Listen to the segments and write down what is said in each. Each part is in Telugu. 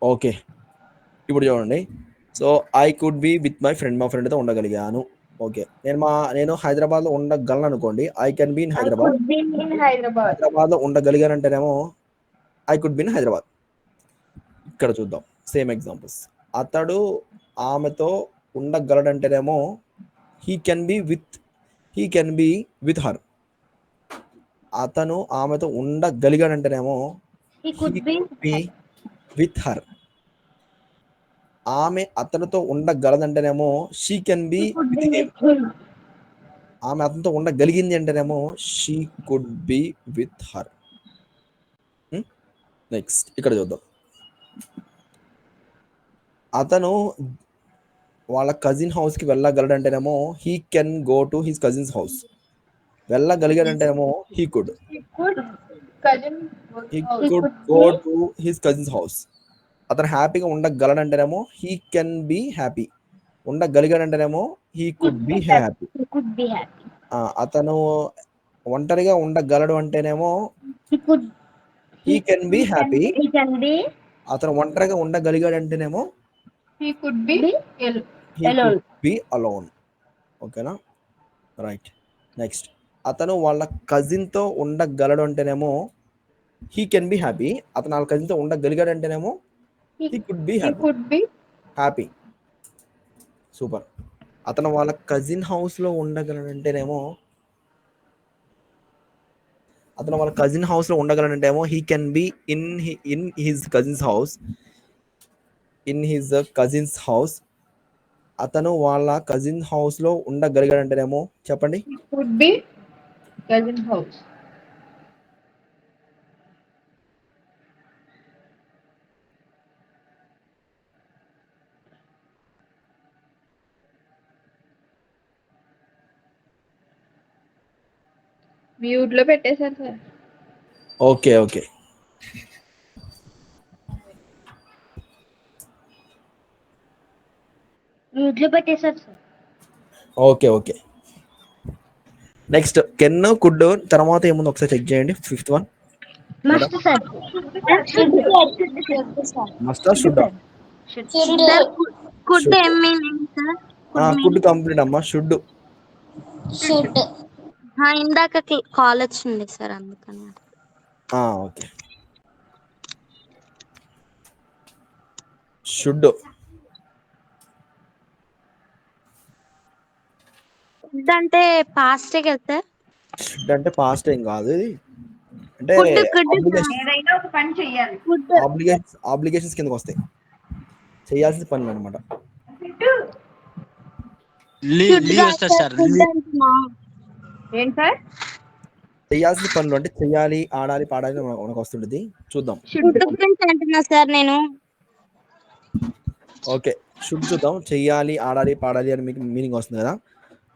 ఓకే, ఇప్పుడు చూడండి. So I could be with my friend, మా ఫ్రెండ్తో ఉండగలిగాను. ఓకే, నేను హైదరాబాద్లో ఉండగలను అనుకోండి, I can be in I Hyderabad. could be in Hyderabad. హైదరాబాద్లో ఉండగలిగానంటేనేమో I could be in Hyderabad. ఇక్కడ చూద్దాం సేమ్ ఎగ్జాంపుల్స్. అతడు ఆమెతో ఉండగలడంటేనేమో he can be with her. అతను ఆమెతో ఉండగలిగాడంటేనేమో He could be with her. ఆమె అతనితో ఉండగలదంటేనేమో she can be he could with be him. with him. ఆమె అతనితో ఉండగలిగింది అంటేనేమో she could be with her. Next ఇక్కడ చూద్దాం. అతను వాళ్ళ కజిన్ హౌస్కి వెళ్ళగలడంటేనేమో he can go to his cousin's house. వెళ్ళగలిగాడంటేనేమో he could He could cousin go to his cousin's house. అతను హ్యాపీగా ఉండగలడంటేనేమో హీ కెన్ బి హ్యాపీ. ఉండగలిగాడంటేనేమో he could be happy. He could be happy. అతను ఒంటరిగా ఉండగలడు అంటేనేమో He could he can be happy. he can be అతను ఒంటరిగా ఉండగలిగాడంటేనేమో he could be he alone. Could be alone. ఓకేనా, రైట్. నెక్స్ట్, అతను వాళ్ళ కజిన్తో ఉండగలడు అంటేనేమో హీ కెన్ బి హ్యాపీ. అతను వాళ్ళ కజిన్తో ఉండగలిగాడు అంటేనేమో he could be happy. Super. అతను వాళ్ళ కజిన్ హౌస్లో ఉండగలడంటేనేమో he can be in his cousin's house. అతను వాళ్ళ కజిన్ హౌస్లో ఉండగలిగాడంటేనేమో చెప్పండి. He could be cousin house. Mute లో పెట్టేశారు సార్. ఓకే, మ్యూట్ లో పెట్టేశారు sir. Okay. Next, can could తర్వాత ఏముంది ఒకసారి చెక్ చేయండి. Fifth one must sir. Must should. Could ఏం మీనింగ్ సార్? కుడ్ కంప్లీట్ అమ్మా. షుడ్ ఇందాక కాల్ వచ్చింది సార్, అందుకని. Okay, should. కుడ్ అంటే పాస్ట్ కదా సార్? షుడ్ అంటే పాస్ట్ ఏం కాదు ఇది. అంటే ఏదైనా ఒక పని చెయ్యాలి. ఆబ్లిగేషన్స్ కిందకి వస్తాయి, చేయాల్సిన పనులు అనమాట. ఏం సార్? చేయాల్సిన పనులు అంటే చెయ్యాలి, ఆడాలి, పాడాలి మనకు వస్తుంటుంది. చూద్దాం. అంటున్నా సార్ నేను. ఓకే, షుడ్ చూద్దాం. చెయ్యాలి, ఆడాలి, పాడాలి అని మీకు మీనింగ్ వస్తుంది కదా.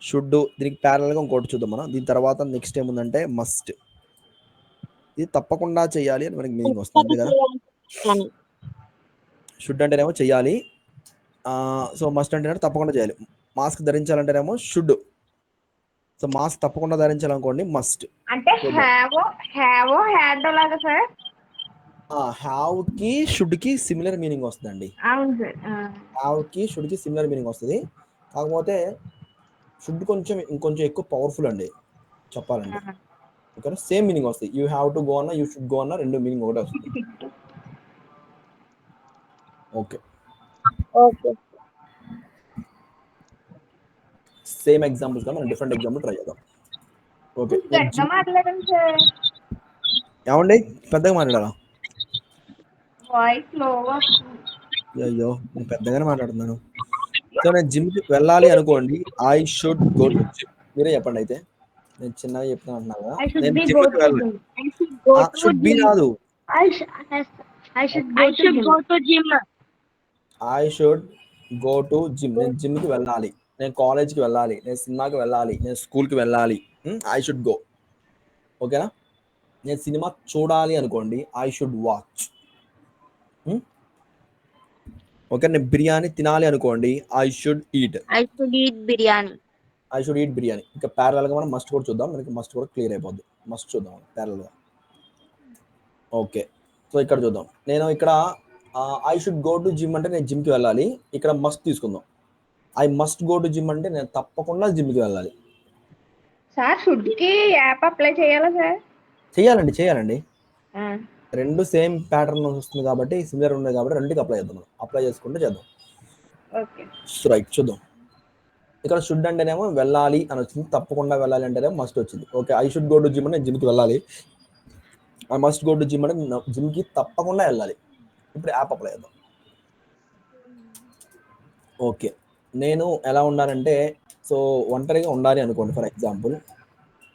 షుడ్, దీనికి ప్యారల్గా ఇంకోటి చూద్దాం మనం. దీని తర్వాత నెక్స్ట్ ఏముందంటే మస్ట్. ఇది తప్పకుండా చెయ్యాలి అని మనకి మీనింగ్ వస్తుంది, అంతే కదా. షుడ్ అంటేనేమో చెయ్యాలి, సో మస్ట్ అంటేనేమో తప్పకుండా చేయాలి. మాస్క్ ధరించాలంటేనేమో షుడ్. సో మాస్క్ తప్పకుండా ధరించాలనుకోండి మస్ట్. అంటే హ్యావ్ హ్యాడ్ లాగా సార్. హ్యావ్ కి షుడ్ కి సిమిలర్ మీనింగ్ వస్తుందండి. అవును సార్. హ్యావ్ కి షుడ్ కి సిమిలర్ మీనింగ్ వస్తుంది. కాకపోతే షుడ్ ఇంకొంచెం ఎక్కువ పవర్ఫుల్ అండి చెప్పాలంటే. ఓకేనా, సేమ్ మీనింగ్ వస్తుంది. యూ హ్యావ్ టు గో అన్న, యూ షుడ్ గో అన్న, రెండు మీనింగ్ ఒకటే వస్తుంది. ఓకే, సేమ్ ఎగ్జాంపుల్స్ గా మనం డిఫరెంట్ ఎగ్జాంపుల్ ట్రై చేద్దాం. ఓకే, మాట్లాడండి సార్. ఏమండి పెద్దగా మాట్లాడాలా? వాయిస్ లో. అయ్యో, నేను పెద్దగానే మాట్లాడుతున్నాను. సో నేను జిమ్కి వెళ్ళాలి అనుకోండి, I should go to gym. మీరే చెప్పండి అయితే. నేను చిన్నగా చెప్తాను అంటున్నాను కదా. నేను జిమ్కి వెళ్ళాలి. షుడ్ బి రాదు. I should go to gym. I should go to gym. నేను జిమ్కి వెళ్ళాలి, నేను కాలేజ్కి వెళ్ళాలి, నేను సినిమాకి వెళ్ళాలి, నేను స్కూల్కి వెళ్ళాలి. I should go. ఓకేనా. నేను సినిమా చూడాలి అనుకోండి, ఐ షుడ్ వాచ్. ఓకే, నేను బిర్యానీ తినాలి అనుకోండి, ఐ షుడ్ ఈట్ బిర్యానీ. ఇంకా ప్యారలల్గా మనం మస్ట్ కూడా చూద్దాం. మనకి మస్ట్ కూడా క్లియర్ అయిపోద్ది. మస్ట్ చూద్దాం ప్యారలల్గా. ఓకే, సో ఇక్కడ చూద్దాం. నేను ఇక్కడ I should go to gym అంటే నేను జిమ్కి వెళ్ళాలి. ఇక్కడ మస్ట్ తీసుకుందాం. I must go to gym అంటే నేను తప్పకుండా జిమ్కి వెళ్ళాలి. సార్ షుడ్ కి యాప్ అప్లై చేయాలా సార్? చేయాలండి. రెండు సేమ్ ప్యాటర్న్ వస్తుంది కాబట్టి, సిమిలర్ ఉన్నాయి కాబట్టి రెండుకి అప్లై చేద్దాం. అప్లై చేసుకుంటే చేద్దాం. ఓకే రైట్, చూద్దాం. ఇక్కడ షుడ్ అంటేనేమో వెళ్ళాలి అని వచ్చింది, తప్పకుండా వెళ్ళాలి అంటేనేమో మస్ట్ వచ్చింది. Okay, I should go to gym అంటే నేను జిమ్కి వెళ్ళాలి. I must go to gym అంటే జిమ్కి తప్పకుండా వెళ్ళాలి. ఇప్పుడు యాప్ అప్లై చేద్దాం. ఓకే, నేను ఎలా ఉండాలంటే, సో ఒంటరిగా ఉండాలి అనుకోండి. ఫర్ ఎగ్జాంపుల్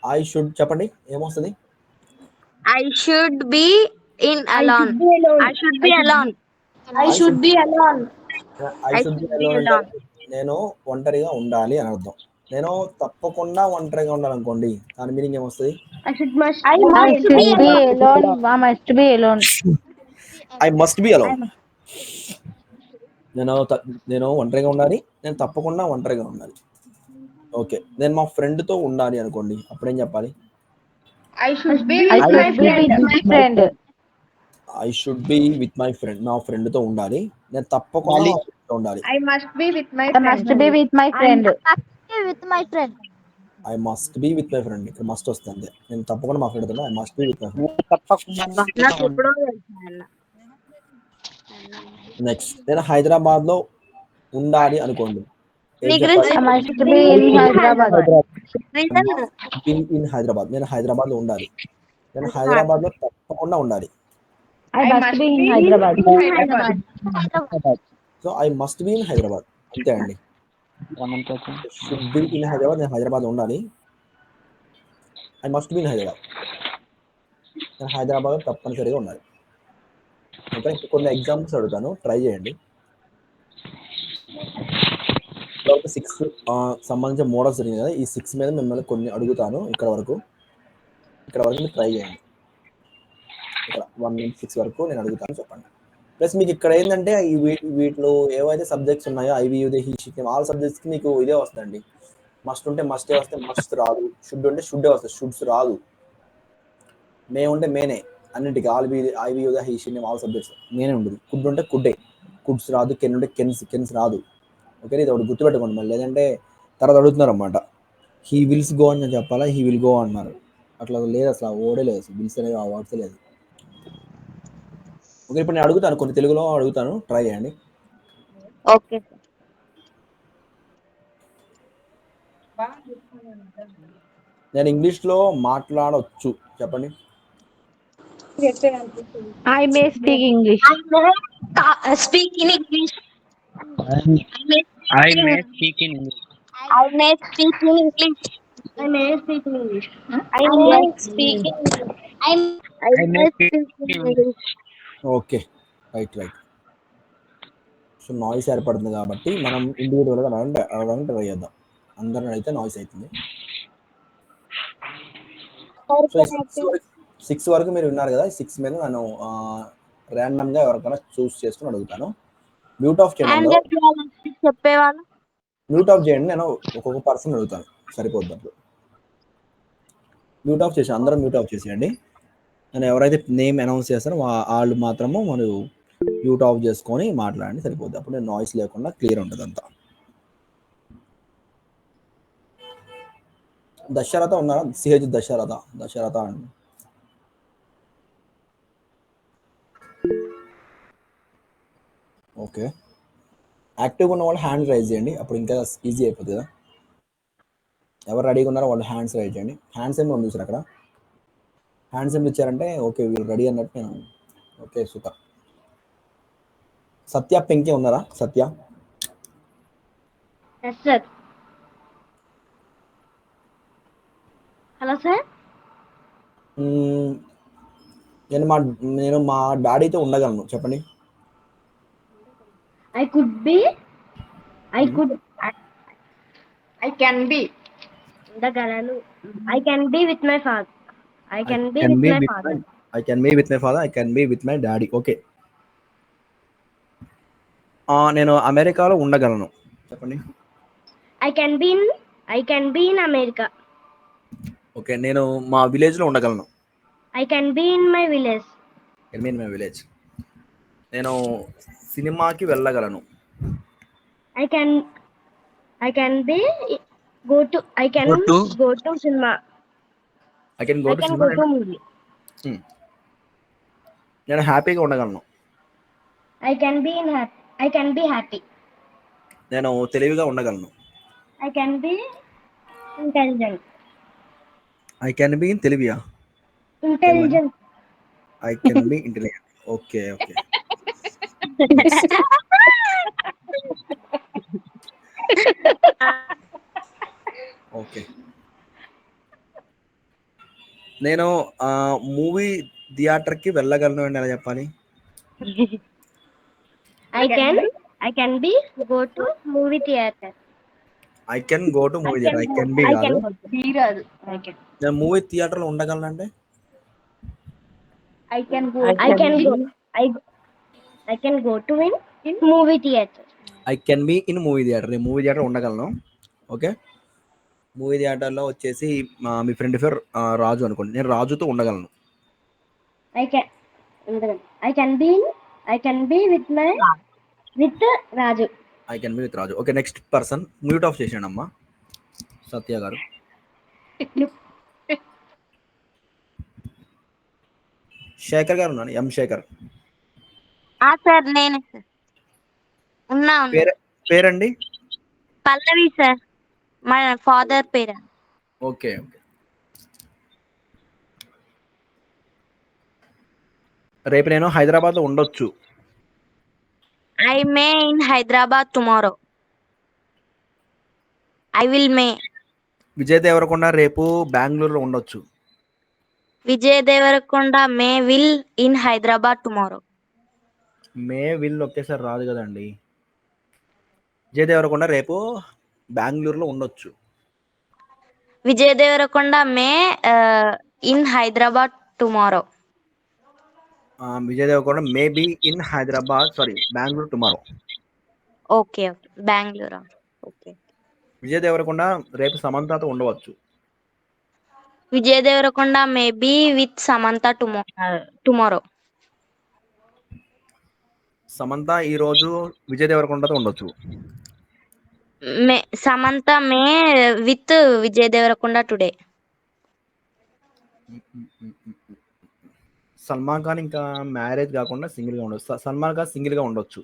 ఐ షుడ్ చెప్పండి, ఏమొస్తుంది? I should be alone. I should be alone. I should be alone. I should be alone అంటే నేను ఒంటరిగా ఉండాలి అని అర్థం. నేను తప్పకుండా ఒంటరిగా ఉండాలనుకోండి, దాని మీనింగ్ ఏమొస్తుంది? I must be alone. I must be alone. I must be alone. నేను ఒంటరిగా ఉండాలి, నేను తప్పకుండా ఒంటరిగా ఉండాలి. ఓకే, నేను మా ఫ్రెండ్తో ఉండాలి అనుకోండి, అప్పుడేం చెప్పాలి? I should be I should be with my friend. I should be with my friend. నా ఫ్రెండ్తో ఉండాలి, నేను తప్పకుండా ఉండాలి. I must be with my I must be with my friend. I must be with my friend. ఇక్కడ మస్ట్ వస్తుంది, నేను తప్పకుండా మా ఫ్రెండ్తో I must be with my friend. Next, నేను హైదరాబాద్లో ఉండాలి అనుకోండి, I must be in Hyderabad. In Hyderabad. నేను హైదరాబాద్లో ఉండాలి, నేను హైదరాబాద్లో తప్పకుండా ఉండాలి. I must be in Hyderabad. So I must be in Hyderabad, అంతే అండి. షుడ్ బి ఇన్ హైదరాబాద్, నేను హైదరాబాద్లో ఉండాలి. I must be in Hyderabad, నేను హైదరాబాద్లో తప్పనిసరిగా ఉండాలి. ఓకే, కొన్ని ఎగ్జాంపుల్స్ అడుగుతాను, ట్రై చేయండి. 6 సంబంధించిన మోడల్స్ జరిగింది కదా, ఈ 6 మీద మిమ్మల్ని కొన్ని అడుగుతాను. ఇక్కడ వరకు మీరు ట్రై చేయండి. ఇక్కడ 1 నుంచి 6 వరకు నేను అడుగుతాను, చెప్పండి. ప్లస్ మీకు ఇక్కడ ఏంటంటే వీటిలో ఏవైతే సబ్జెక్ట్స్ ఉన్నాయో ఐవియుదే ఆల్ సబ్జెక్ట్స్కి మీకు ఇదే వస్తుందండి. మస్ట్ ఉంటే మస్టే వస్తే మస్ట్ రాదు, షుడ్ ఉంటే షుడ్డే వస్తుంది, షుడ్స్ రాదు. మే ఉంటే మేనే, అన్నింటికి ఐవియుదే ఆల్ సబ్జెక్ట్స్ మేనే ఉండదు. కుడ్ ఉంటే కుడ్డే, కుడ్స్ రాదు. కెన్ ఉంటే కెన్స్ రాదు. ఓకే, ఇది ఒకటి గుర్తుపెట్టుకోండి. మళ్ళీ లేదంటే తర్వాత అడుగుతున్నారు అన్నమాట, హీ విల్స్ గో అని చెప్పాలా, హీ విల్ గో అన్నారు. అట్లా లేదు, అసలు ఆ ఓడే లేదు, విల్స్ అనేది ఆ వర్డ్స్ లేదు. ఓకే, ఇప్పుడు నేను అడుగుతాను, కొన్ని తెలుగులో అడుగుతాను, ట్రై చేయండి. Okay. నేను ఇంగ్లీష్లో మాట్లాడవచ్చు, చెప్పండి. I may speak English. I may speak in English. I may speak in English. I may speak in English. I may speak in English. I may speak in English. I may speak in English. Okay, right. So noise ఏర్పడుతుంది కాబట్టి మనం ఇండివిజువల్గా అడగడానికి ట్రై చేద్దాం. అందరిని అయితే నాయిస్ అవుతుంది. సో 6 వరకు మీరు విన్నారు కదా, 6 మీద నేను ర్యాండమ్గా ఎవరికైనా చూస్ చేసుకుని అడుగుతాను. మ్యూట్ ఆఫ్ చేయండి, చెప్పేవాళ్ళు మ్యూట్ ఆఫ్ చేయండి. నేను ఒక్కొక్క పర్సన్ అడుగుతాను, సరిపోద్ది. అప్పుడు మ్యూట్ ఆఫ్ చేసి అందరూ మ్యూట్ ఆఫ్ చేసేయండి. నేను ఎవరైతే నేమ్ అనౌన్స్ చేస్తారో వాళ్ళు మాత్రము మనం మ్యూట్ ఆఫ్ చేసుకొని మాట్లాడండి, సరిపోద్ది. అప్పుడు నేను నాయిస్ లేకుండా క్లియర్ ఉంటుంది అంతా. దశరథ ఉన్నారా? సిహెచ్ దశరథ అండి. ఓకే, యాక్టివ్గా ఉన్న వాళ్ళు హ్యాండ్స్ రైజ్ చేయండి, అప్పుడు ఇంకా ఈజీ అయిపోతుంది కదా. ఎవరు రెడీగా ఉన్నారో వాళ్ళు హ్యాండ్స్ రైజ్ చేయండి. హ్యాండ్స్ ఏమి చూసారు అక్కడ, హ్యాండ్స్ ఏమి ఇచ్చారంటే ఓకే వీళ్ళు రెడీ అన్నట్టు నేను. Okay, super. సత్య పెంకి ఉన్నారా? సత్య, Yes, sir. Hello, sir. నేను మా డాడీతో ఉండగలను, చెప్పండి. I can be. I can be with my father. I can be with my father. I can be with my father. I can be with my daddy. Okay. నేను అమెరికాలో ఉండగలను, చెప్పండి. I can be in America. Okay, నేను మా విలేజ్లో ఉండగలను. I can be in my village. Can be in my village. నేను సినిమాకి వెళ్ళగలను. I can be I can go to cinema. I can go I to can cinema. go to movie. నేను హ్యాపీగా ఉండగలను. I can be happy. నేను తెలివిగా ఉండగలను. I can be intelligent. I can be in తెలివియా? Intelligent. I can be intelligent. Okay. Okay. నేను మూవీ థియేటర్కి వెళ్ళగలను అని ఎలా చెప్పాలి? I can be go to movie theater. I can go to movie theatre. I can B కాదు. I can. నేను మూవీ థియేటర్లో ఉండగలను అంటే I can go to in movie theater. I can be in movie theatre. నేను మూవీ థియేటర్ ఉండగలను. ఓకే. మూవీ థియేటర్లో వచ్చేసి మీ ఫ్రెండ్ పేరు రాజు అనుకోండి. నేను రాజుతో ఉండగలను. I can be with Raju. I can be with Raju. Okay. Next person mute of చేసాను అమ్మా సత్య గారు. శేఖర్ గారు ఉన్నాను. ఎం శేఖర్. సార్ నేను ఉన్నా. పేరండి? పల్లవి సార్, మా ఫాదర్ పేరు. ఓకే. రేపు నేను హైదరాబాద్లో ఉండొచ్చు. I may in Hyderabad tomorrow. I will may. Vijay Devarakonda రేపు బెంగళూరులో ఉండొచ్చు. Vijay Devarakonda may will in Hyderabad tomorrow. May will ఒకేసారి రాదు కదండి. విజయ్ దేవరకొండ రేపు బెంగళూరులో ఉండొచ్చు. Vijay Devarakonda may in Hyderabad tomorrow. Vijay Devarakonda may be in Hyderabad Bengaluru tomorrow. Okay. Bangalore. Okay. Vijay Devarakonda రేపు సమంతతో ఉండవచ్చు. Vijay Devarakonda may be with Samantha tomorrow. Samantha ఈ రోజు విజయ్ దేవరకొండతో ఉండొచ్చు. Samantha may with Vijay Devarakonda today. Salman Khan ఇంకా మ్యారేజ్ కాకుండా సింగిల్ గా ఉండొచ్చు. సల్మాన్ ఖాన్ సింగిల్ గా ఉండొచ్చు.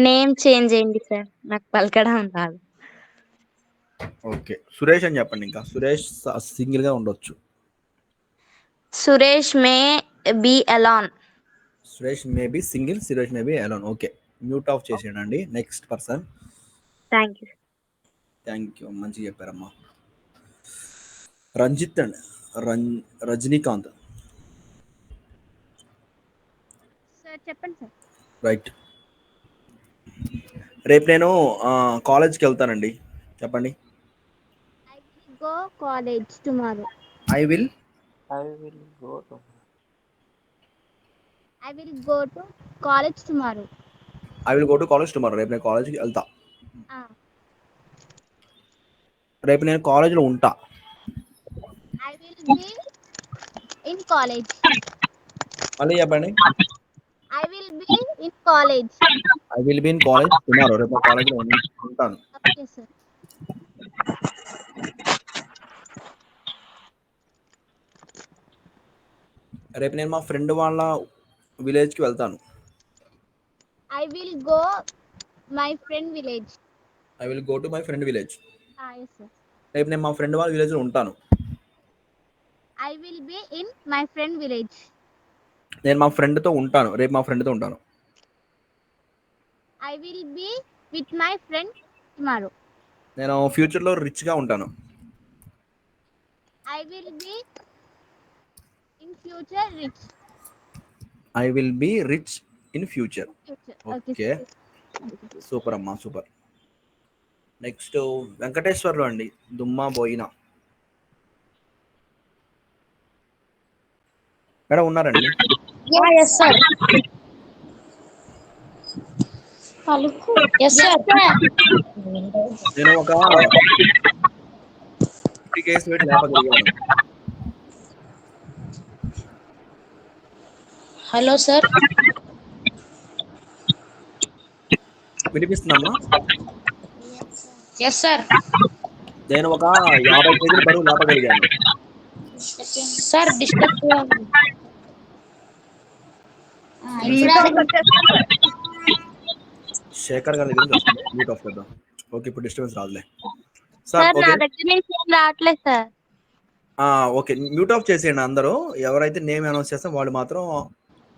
నేమ్ చేంజ్ చేయండి సార్, నాకు పలకడం రాదు. ఓకే. సురేష్ అని చెప్పండి. ఇంకా సురేష్ సింగిల్ గా ఉండొచ్చు. Suresh may be alone. Suresh may be single, Suresh may be alone. Okay. Mute off చేసేయండి. Next person. Thank you. మంచిగా చెప్పారమ్మా. రంజిత్ అండ్ రజనీకాంత్. సార్ చెప్పండి సార్. రైట్. రేపు నేను కాలేజ్కి వెళ్తానండి. చెప్పండి. I will go college tomorrow. I will go to college tomorrow. Go to college tomorrow. రేపు నేను కాలేజ్కి వెళ్తా. రేపు నేను కాలేజ్లో ఉంటా. I will be in college. మళ్ళీ చెప్పండి. I will be in college. I will be in college tomorrow. రేపు కాలేజ్లో ఉంటాను. Okay, sir. రేపు నేను మా ఫ్రెండ్ వాళ్ళ విలేజ్కి వెళ్తాను. I will go my friend village. I will go to my friend village. Yes, sir. రేపు నేను మా ఫ్రెండ్ వాళ్ళ విలేజ్లో ఉంటాను. I will be in my friend village. నేను మా ఫ్రెండ్తో ఉంటాను. రేపు మా ఫ్రెండ్తో ఉంటాను. I will be with my friend tomorrow. నేను ఫ్యూచర్లో రిచ్గా ఉంటాను. I will be in future rich. I will be rich in future. Okay. sir. Super అమ్మా, సూపర్. నెక్స్ట్ వెంకటేశ్వర్లు అండి. దుమ్మా బోయినా మేడం ఉన్నారండి? Yes, sir. Yes, sir. నేను ఒక కేసు పెట్టి లేపగలిగాను. Hello, sir. వినిపిస్తుందమ్మా? Yes, sir. నేను ఒక 50 కేజీల బరువు లేపగలిగాను. Sir, disturb. శేఖర్ గారి దగ్గర నుంచి వస్తుంది. మ్యూట్ ఆఫ్ చేద్దాం. ఓకే, ఇప్పుడు డిస్టర్బెన్స్ రాదులే. సార్ సార్ నా ఓకే, దగ్గర నుంచి ఏం రావట్లేదు సార్. ఓకే మ్యూట్ ఆఫ్ చేసేయండి అందరూ. ఎవరైతే నేమ్ అనౌన్స్ చేస్తాం వాళ్ళు మాత్రం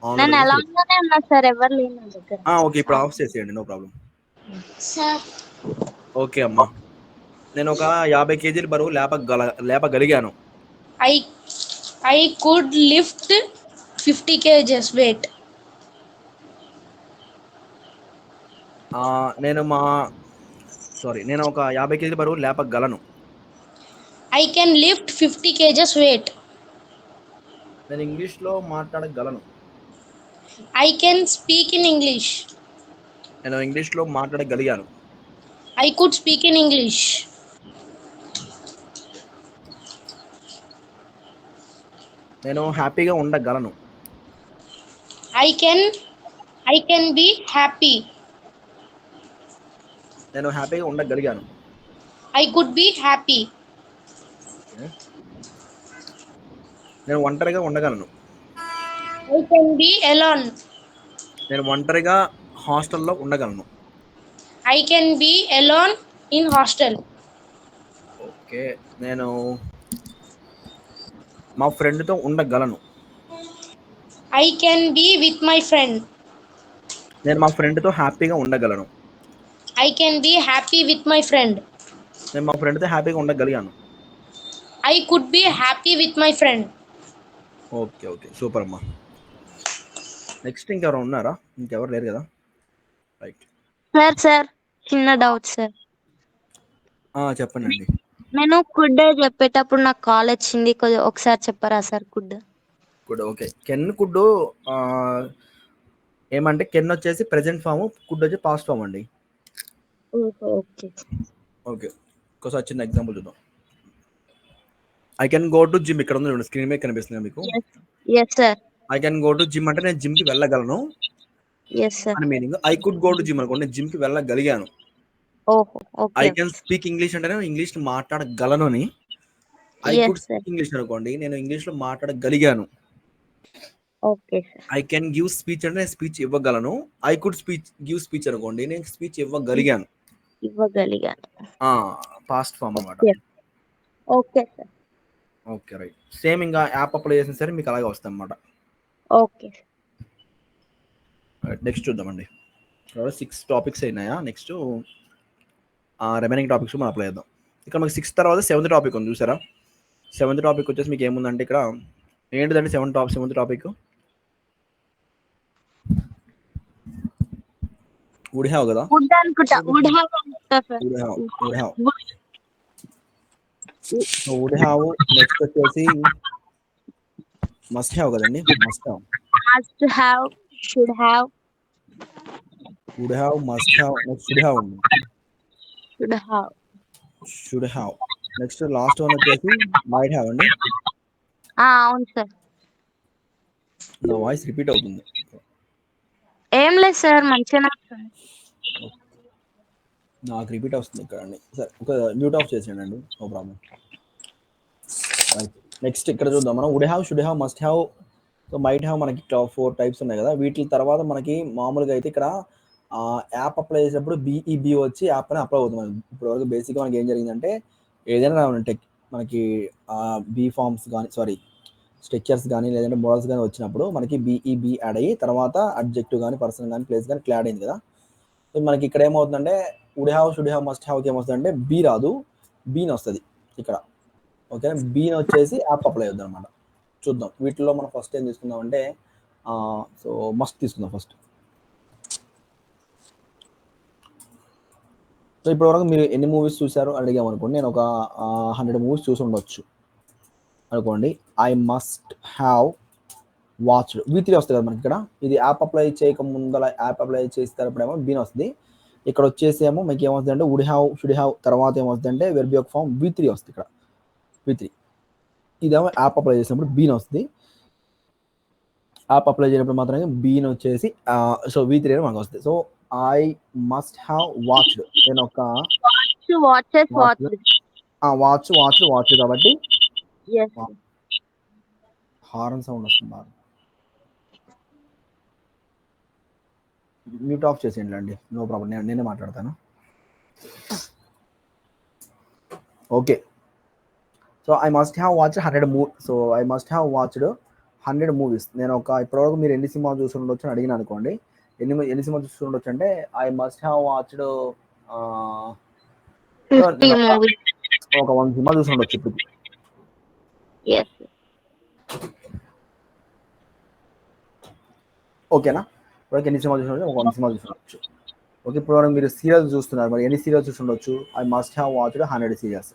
ఆన్ నేను ఎలా ఉన్నానే ఉన్నా సార్, ఎవరు లేరు నా దగ్గర. ఓకే, ఇప్పుడు ఆఫ్ చేసేయండి, నో ప్రాబ్లం. Sir, ఓకే అమ్మా, నేను ఒక 50 కేజీల బరువు లేపగలిగాను. I could lift 50 kgs weight. నేను ఒక 50 కేజీల బరువు లేపగలను. I can lift 50 kgs weight. నేను ఇంగ్లీష్లో మాట్లాడగలను. I can speak in English. నేను ఇంగ్లీష్లో మాట్లాడగలిగాను. I could speak in English. నేను హ్యాపీగా ఉండగలను. I can be happy. నేను హ్యాపీగా ఉండగలిగాను. I could be happy. నేను ఒంటరిగా ఉండగలను. I can be alone. నేను ఒంటరిగా హాస్టల్లో ఉండగలను. I can be alone in hostel. Okay, నేను మా ఫ్రెండ్తో ఉండగలను. I can be with my friend. నేను మా ఫ్రెండ్తో హ్యాపీగా ఉండగలను. I can be happy with my friend. నేను మా ఫ్రెండ్తో హ్యాపీగా ఉండగలిగాను. I could be happy with my friend. Okay okay, super అమ్మా. నెక్స్ట్ ఇంకెవరు ఉన్నారా? ఇంకెవరు లేరు కదా? రైట్. సార్ చిన్న డౌట్ సార్. చెప్పండి అండి. నేను కుడ్ చెప్పేటప్పుడు నాకు కాల్ వచ్చింది, కొద్దిగా ఒకసారి చెప్పరా sir? Could okay, can could ఏమంటే కెన్ వచ్చేసి ప్రెజెంట్ ఫామ్, కుడ్ వచ్చి పాస్ట్ ఫామ్ అండి. ఓకే ఓకే, ఒకసారి చిన్న ఎగ్జాంపుల్ చూద్దాం. I can go to gym. ఇక్కడ ఉంది స్క్రీన్ మీద కనిపిస్తుంది మీకు. Yes sir. I can go to gym అంటే నేను జిమ్ కి వెళ్ళగలను ఎస్ సార్. అని meaning. I could go to gym అనుకోండి, నేను జిమ్ కి వెళ్ళగలిగాను. ఓహో okay. I can speak English అంటే నేను ఇంగ్లీష్ మాట్లాడగలను అని. I Yes, could sir. Speak English అనుకోండి, నేను ఇంగ్లీష్ లో మాట్లాడగలిగాను. Okay sir. I can give speech అంటే నేను స్పీచ్ ఇవ్వగలను. ఐ కుడ్ గివ్ స్పీచ్ అనుకోండి, నేను స్పీచ్ ఇవ్వగలిగాను. పాస్ట్ ఫామ్ అన్నమాట. Okay sir. Okay right. Same ఇంకా యాప్ అప్లై చేసిన సరే మీకు అలాగే వస్తాయి అన్నమాట. ఓకే. నెక్స్ట్ చూద్దామండి. 6 టాపిక్స్ అయినాయా? నెక్స్ట్ రిమైనింగ్ టాపిక్స్ మనం అప్లై చేద్దాం. ఇక్కడ మనకి 6 తర్వాత 7th టాపిక్ ఉంది, చూసారా? 7th టాపిక్ వచ్చేసి మీకు ఏముందంటే ఇక్కడ ఏంటిదండి? 7th టాపిక్ వుడ్ హ్యావ్ కదా? వుడ్ అనుకుంటా. వుడ్ హ్యావ్ అనుకుంటా సార్. So would have. నెక్స్ట్ వచ్చేసి మస్ట్ హ్యావ్ కదండి? Must have, should have, would have, must have, next should have ఉంది. Should have. Next last one వచ్చేసి మైట్ హ్యావ్ అండి. అవును సార్. నా వాయిస్ రిపీట్ అవుతుంది. ఏం లేదు సార్, మంచిగా నాకు రిపీట్ వస్తుంది ఇక్కడ అండి. సరే, ఒక మ్యూట్ ఆఫ్ చేసేయండి, నో ప్రాబ్లం. నెక్స్ట్ ఇక్కడ చూద్దాం మనం. Would have, should have, must have, so might have మనకి 4 టైప్స్ ఉన్నాయి కదా. వీటి తర్వాత మనకి మామూలుగా అయితే ఇక్కడ యాప్ అప్లై చేసేటప్పుడు బీఈబీ వచ్చి యాప్ అని అప్లై అవుతుంది. ఇప్పుడు వరకు బేసిక్గా మనకి ఏం జరిగిందంటే ఏదైనా మనకి బీ ఫార్మ్స్ కానీ స్ట్రక్చర్స్ కానీ లేదంటే మోడల్స్ కానీ వచ్చినప్పుడు మనకి బీఈబీ యాడ్ అయ్యి తర్వాత అడ్జెక్టివ్ కానీ పర్సన్ కానీ ప్లేస్ కానీ యాడ్ అయింది కదా. సో మనకి ఇక్కడ ఏమవుతుందంటే would have, should have, must హ్యావ్కి ఏమవుతుందంటే బీ రాదు, బీన్ వస్తుంది ఇక్కడ. ఓకే, బీన్ వచ్చేసి యాప్ అప్లై అవుతుంది అనమాట. చూద్దాం వీటిలో మనం ఫస్ట్ ఏం తీసుకుందాం అంటే సో మస్ట్ తీసుకుందాం ఫస్ట్. సో ఇప్పటివరకు మీరు ఎన్ని మూవీస్ చూసారో అడిగామనుకోండి, నేను ఒక 100 మూవీస్ చూసి ఉండొచ్చు అనుకోండి. I must have watched, V3 వస్తుంది కదా మనకి ఇక్కడ. ఇది యాప్ అప్లై చేయక ముందర, యాప్ అప్లై చేసేటప్పుడేమో బీన్ వస్తుంది. ఇక్కడ వచ్చేసి ఏమో మీకు ఏమవుతుంది అంటే వుడ్ హ్యావ్, షుడ్ హ్యావ్ తర్వాత ఏమవుతుంది అంటే వెర్బ్ యొక్క ఫామ్ V3 వస్తుంది ఇక్కడ. V3 ఇదేమో యాప్ అప్లై చేసినప్పుడు బీన్ వస్తుంది. యాప్ అప్లై చేయనప్పుడు మాత్రమే బీన్ వచ్చేసి సో V3 అని మనకు వస్తుంది. So I must have watched. నేను ఒక watches వాచ్ కాబట్టి yes హార్న్ సౌండ్ వస్తుంది బాగా. మ్యూట్ ఆఫ్ చేసేయండి అండి, నో ప్రాబ్లం, నేనే మాట్లాడతాను. Okay, so I must have watched 100 movies. నేను ఇప్పటివరకు మీరు ఎన్ని సినిమాలు చూసి ఉండొచ్చు అని అడిగిన అనుకోండి, ఎన్ని సినిమాలు చూసి ఉండొచ్చు అంటే I must have watched 50 movies ఒక 100 సినిమాలు చూసి ఉండొచ్చు ఇప్పుడు. yes ఓకేనా? ఇప్పటివరకు ఎన్ని సినిమాలు చూసి ఉండొచ్చు? ఒక 100 సినిమాలు చూసి ఉండొచ్చు. ఓకే, ఇప్పుడు మీరు సీరియల్స్ చూస్తున్నారు, మరి ఎన్ని సీరియల్స్ చూసి ఉండొచ్చు? I must have watched 100 serials.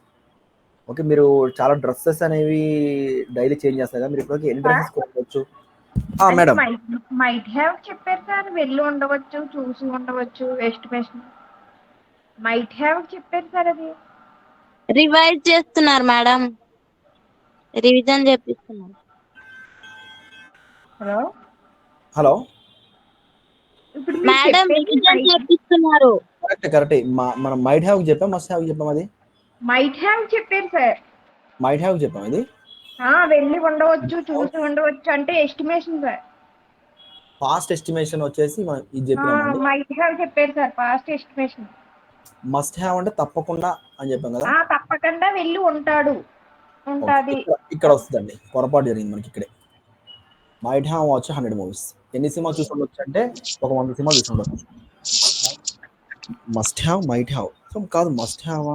Okay, మీరు చాలా డ్రెస్సెస్ అనేవి డైలీ చేంజ్ చేస్తారు కదా, మీరు ఇప్పటివరకు ఎన్ని డ్రెస్సెస్ కొనుక్కోవచ్చు? మేడం మైట్ హ్యావ్ చెప్పారు సార్, వెళ్ళి ఉండవచ్చు, చూసి ఉండవచ్చు, ఎస్టిమేషన్ మైట్ హ్యావ్ చెప్పారు సార్. అది రివైజ్ చేస్తున్నారు మేడం, రివిజన్ చేపిస్తున్నారు. హలో ఇప్పుడు మేడం రివిజన్ చేపిస్తున్నారు. కరెక్టే. మనం మైట్ హ్యావ్ చెప్పాం, మస్ట్ హ్యావ్ చెప్పాం. అది మైట్ హ్యావ్ చెప్పారు సార్. మైట్ హ్యావ్ చెప్పాం. ఇది వెళ్ళి ఉండవచ్చు, చూసి ఉండవచ్చు అంటే ఎస్టిమేషన్ సార్. పాస్ట్ ఎస్టిమేషన్ వచ్చేసి మనం ఇది చెప్పామండి. మైట్ హ్యావ్ చెప్పారు sir, past estimation. Must have అంటే తప్పకుండా అని చెప్పాం కదా. తప్పకుండా వెళ్ళి ఉంటాడు, ఉంటాది. ఇక్కడ వస్తుందండి, పొరపాటు జరిగింది మనకి ఇక్కడే. Might have watch 100 movies. ఎన్ని సినిమాలు చూసి ఉండొచ్చు అంటే ఒక 100 సినిమాలు చూసి ఉండొచ్చు. మస్ట్ హ్యావ్, మైట్ హ్యావ్ కాదు, మస్ట్ హ్యావ్.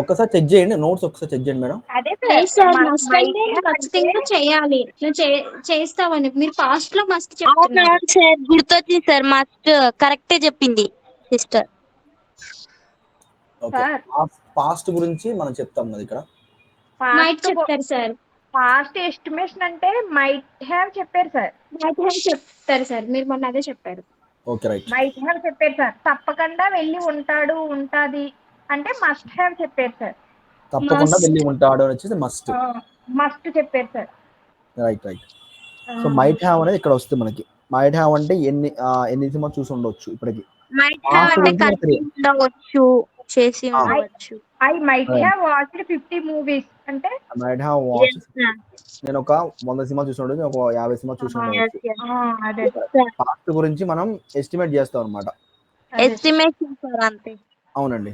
ఒక్కసారి చెక్ చేయండి, నోట్స్ ఒకసారి చెక్ చేయండి మేడం. అదే సార్ మస్ట్ అంటే ఖచ్చితంగా చేయాలి, ఇట్లా చేస్తామని మీరు పాస్ట్ లో మస్ట్ చెప్తున్నారు. సార్ గుర్తొచ్చింది సార్, మస్ట్ కరెక్టే చెప్పింది సిస్టర్. ఓకే, పాస్ట్ గురించి మనం చెప్తాం కదా ఇక్కడ. మైట్ చెప్తారు సార్. పాస్ట్ ఎస్టిమేషన్ అంటే మైట్ హ్యావ్ చెప్పారు సార్. మైట్ హ్యావ్ చెప్తారు సార్, మీరు మొన్న అదే చెప్పారు. Okay right. మైట్ హ్యావ్ చెప్పారు సార్. తప్పకుండా వెళ్ళి ఉంటాడు, ఉంటాది అంటే మస్ట్ హ్యావ్ చెప్పారు సార్. తప్పకుండా వెళ్ళి ఉంటాడు అని వచ్చేసి మస్ట్ చెప్పారు sir. Right. So might have అనేది ఇక్కడ వస్తుంది మనకి. మైట్ హ్యావ్ అంటే ఎన్ని సినిమా చూసి ఉండొచ్చు ఇప్పటికి. మైట్ హ్యావ్ అంటే కలిసి ఉండవచ్చు, చేసి ఉండవచ్చు. I might have watched 50 movies అంటే మైట్ హ్యావ్ వాచ్డ్, నేను ఒక 100 సినిమా చూసి ఉండొచ్చు, ఒక 50 సినిమా చూసి ఉండొచ్చు. పాస్ట్ గురించి మనం ఎస్టిమేట్ చేస్తాం అన్నమాట. ఎస్టిమేషన్ సార్ అంతే. అవునండి,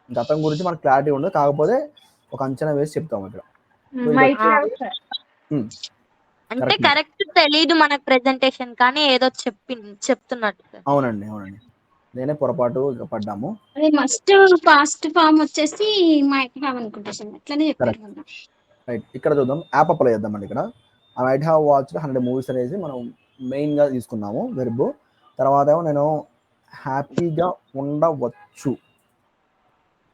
గతం గురించి మనకు క్లారిటీ ఉండదు, కాకపోతే ఒక అంచనా వేసి చెప్తాం ఇక్కడ. అంటే కరెక్ట్ తెలీదు మనకు ప్రెజెంటేషన్, కానీ ఏదో చెప్తున్నట్టు. అవునండి, నేనే పొరపాటు పడ్డాము. అది మస్ట్ పాస్ట్ ఫామ్ వచ్చేసి మైట్ హ్యావ్ అనుకుంటా సార్, అట్లనే చెప్పారు. రైట్, ఇక్కడ చూద్దాం, యాప్ అప్లై చేద్దామండి. ఇక్కడ I might have watched 100 movies అనేది మనం మెయిన్ గా తీసుకున్నాము వెర్బ్. తర్వాత నేను హ్యాపీగా ఉండవచ్చు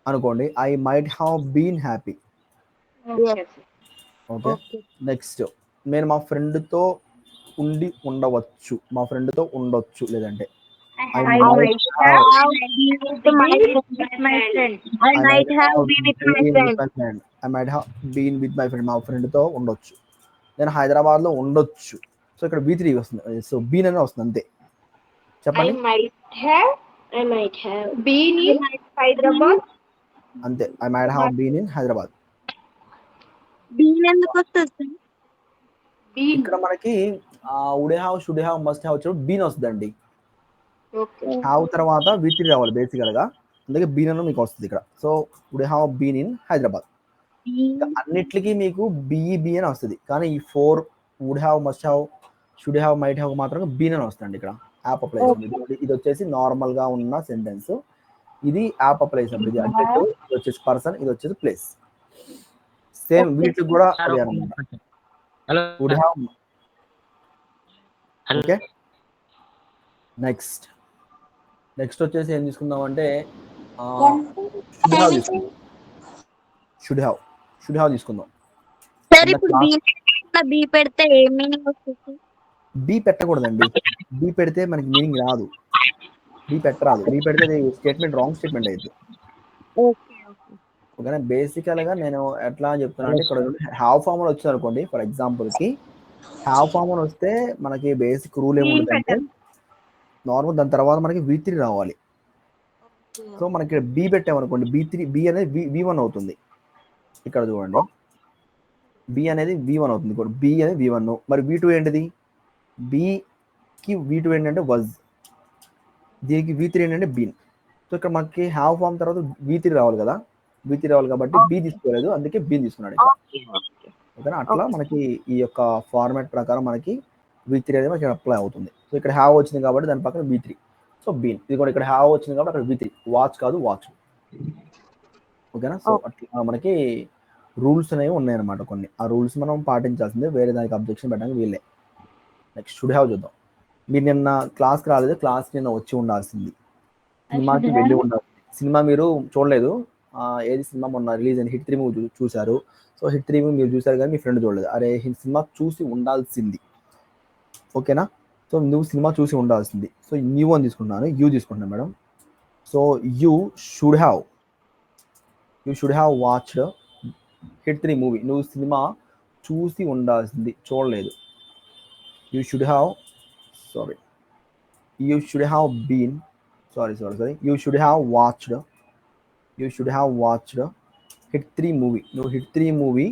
అనుకోండి, I might have been happy. Okay, next నేను మా ఫ్రెండ్తో ఉండవచ్చు, మా ఫ్రెండ్తో ఉండొచ్చు, లేదంటే I might have been with my friend. మా ఫ్రెండ్తో ఉండొచ్చు. నేను హైదరాబాద్ లో ఉండొచ్చు. సో ఇక్కడ B3 వస్తుంది, సో బీన్ అనే వస్తుంది అంతే. చెప్పండి. I might have been in Hyderabad. అంతే, I might have been in Hyderabad. Been ఎందుకు వస్తుంది? ఇక్కడ మనకి would have, should have, must have వచ్చి బీన్ వస్తుందండి. హ్యావ్ తర్వాత V3 రావాలి బేసికల్ గా, అందుకే బీన్ అని మీకు వస్తుంది ఇక్కడ. So would have been in Hyderabad. అన్నిట్లకి మీకు బిఈబి అని వస్తుంది, కానీ ఈ 4 would have, must have, should have, might have మాత్రం బీన్ అని వస్తుంది ఇక్కడ. యాప్ అప్లై చేస్తుంది. ఇది వచ్చేసి నార్మల్ గా ఉన్న సెంటెన్స్, ఇది యాప్ అప్లై చేసినప్పుడు ఇది అడ్జెక్టివ్, ఇది వచ్చేసి పర్సన్, ఇది వచ్చేసి ప్లేస్. సేమ్ వీటికి కూడా అదే అన్నమాట. Would have. ఓకే, నెక్స్ట్ వచ్చేసి ఏం తీసుకుందాం అంటే షుడ్ హ్యావ్ తీసుకుందాం. సార్ ఇప్పుడు బి పెడితే ఏ మీనింగ్ వస్తుంది? బి పెట్టకూడదండి, బి పెడితే మనకి మీనింగ్ రాదు. బి పెట్టరాదు, బి పెడితే స్టేట్మెంట్ రాంగ్ స్టేట్మెంట్ అయితే. ఓకేనా, బేసికల్ గా నేను ఎట్లా చెప్తున్నా అంటే, ఇక్కడ హ్యావ్ ఫామ్ అని వచ్చింది అనుకోండి, ఫర్ ఎగ్జాంపుల్ కి హ్యావ్ ఫామ్ అని వస్తే మనకి బేసిక్ రూల్ ఏముంటుందంటే నార్మల్ దాని తర్వాత మనకి V3 రావాలి. సో మనకి బి పెట్టామనుకోండి, బి అనేది V1 అవుతుంది. ఇక్కడ చూడండి, బి అనేది V1 అవుతుంది. బి అనేది V1. మరి V2 ఏంటిది? బికి V2 ఏంటంటే వజ్, దీనికి V3 ఏంటంటే బీన్. సో ఇక్కడ మనకి హ్యావ్ ఫామ్ తర్వాత V3 రావాలి కదా, V3 రావాలి కాబట్టి బి తీసుకోలేదు, అందుకే బీన్ తీసుకున్నాడు. ఓకేనా? అట్లా మనకి ఈ యొక్క ఫార్మాట్ ప్రకారం మనకి V3 అనేది మనకి అప్లై అవుతుంది. సో ఇక్కడ హ్యావ్ వచ్చింది కాబట్టి దాని పక్కన V3. సో బీన్, ఇది కూడా ఇక్కడ హ్యావ్ వచ్చింది కాబట్టి అక్కడ V3. వాచ్ కాదు, వాచ్. ఓకేనా? సో అట్లా మనకి రూల్స్ అనేవి ఉన్నాయన్నమాట కొన్ని. ఆ రూల్స్ మనం పాటించాల్సిందే, వేరే దానికి అబ్జెక్షన్ పెట్టడానికి వీళ్ళే. నెక్స్ట్ షుడ్ హ్యావ్ చూద్దాం. మీరు నిన్న క్లాస్కి రాలేదు, క్లాస్కి నిన్న వచ్చి ఉండాల్సింది, సినిమాకి వెళ్ళి ఉండాల్సింది. సినిమా మీరు చూడలేదు, ఏది సినిమా మొన్న రిలీజ్ అయిన హిట్ 3 మూవీ చూశారు. సో హిట్ 3 మూవీ మీరు చూశారు కానీ మీ ఫ్రెండ్ చూడలేదు. అరే సినిమా చూసి ఉండాల్సింది. ఓకేనా? సో నువ్వు సినిమా చూసి ఉండాల్సింది. సో యూ అని తీసుకుంటున్నాను, యూ తీసుకుంటున్నాను madam. So you should have watched Hit 3 movie. నువ్వు సినిమా చూసి ఉండాల్సింది, చూడలేదు. You should have been you should have watched Hit 3 movie. నువ్వు హిట్ 3 మూవీ